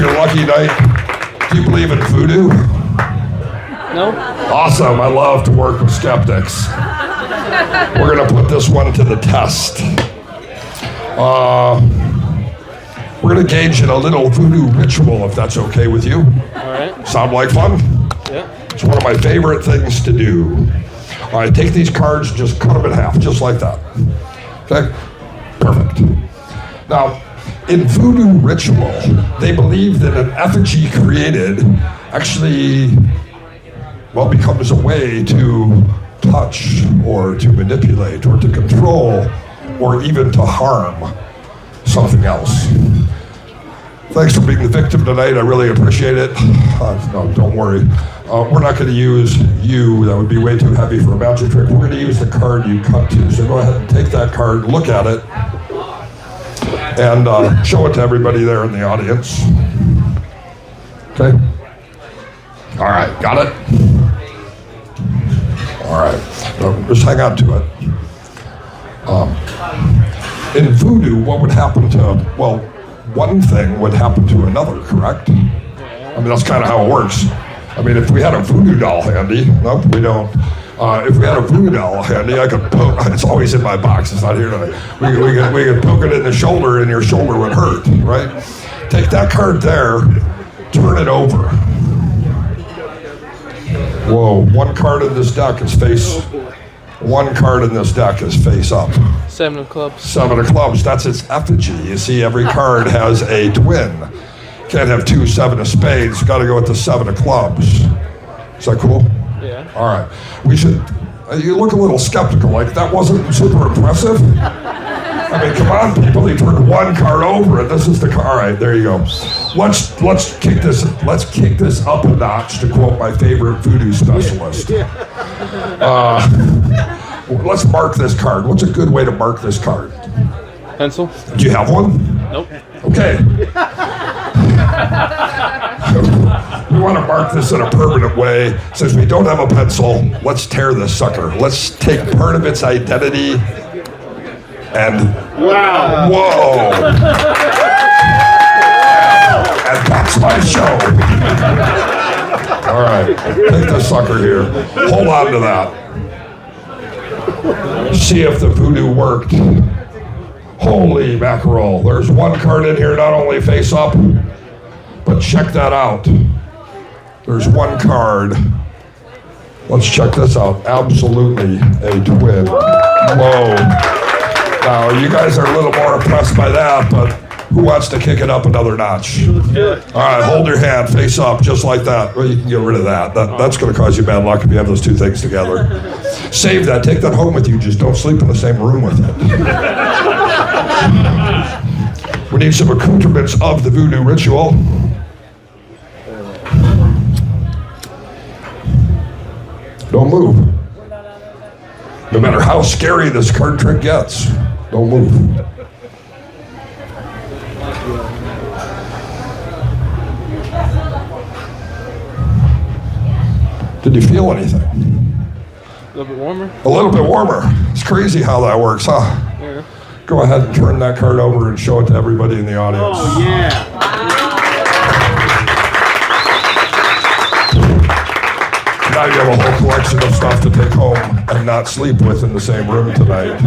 your lucky night. Do you believe in voodoo? No? Awesome. I love to work with skeptics. We're going to put this one to the test. We're going to engage in a little voodoo ritual, if that's okay with you. All right. Sound like fun? Yeah. It's one of my favorite things to do. All right, take these cards, just cut them in half, just like that. Okay? Perfect. Now, in voodoo ritual, they believe that an effigy created actually, well, becomes a way to touch or to manipulate or to control or even to harm something else. Thanks for being the victim tonight. I really appreciate it. No, don't worry. We're not going to use you. That would be way too heavy for a magic trick. We're going to use the card you cut to. So go ahead and take that card, look at it, and show it to everybody there in the audience. Okay? All right, got it? All right, just hang on to it. In voodoo, what would happen to, well, one thing would happen to another, correct? I mean, that's kind of how it works. I mean, if we had a voodoo doll handy, nope, we don't. If we had a voodoo doll handy, I could poke, it's always in my box, it's not here tonight. We could poke it in the shoulder and your shoulder would hurt, right? Take that card there, turn it over. Whoa, one card in this deck is face up. 7 of clubs. 7 of clubs, that's its effigy. You see, every card has a twin. Can't have 2 7 of spades, got to go with the 7 of clubs. Is that cool? Yeah. All right. We should, you look a little skeptical, like that wasn't super impressive. I mean, come on, people, he turned one card over and this is the card. All right, there you go. Let's kick this up a notch, to quote my favorite voodoo specialist. Let's mark this card. What's a good way to mark this card? Pencil? Do you have one? Nope. Okay. We want to mark this in a permanent way. Since we don't have a pencil, let's tear this sucker. Let's take part of its identity and wow. Whoa. And that's my show. All right, take this sucker here. Hold on to that. See if the voodoo worked. Holy mackerel. There's one card in here, not only face up, but check that out. There's one card. Let's check this out. Absolutely a twin. Whoa. Now, you guys are a little more impressed by that, but who wants to kick it up another notch? All right, hold your hand, face up, just like that. Well, you can get rid of that. That's going to cause you bad luck if you have those two things together. Save that, take that home with you, just don't sleep in the same room with it. We need some accoutrements of the voodoo ritual. Don't move. No matter how scary this card trick gets, don't move. Did you feel anything? A little bit warmer? A little bit warmer. It's crazy how that works, huh? Yeah. Go ahead and turn that card over and show it to everybody in the audience. Oh, yeah. Now you have a whole collection of stuff to take home and not sleep with in the same room tonight.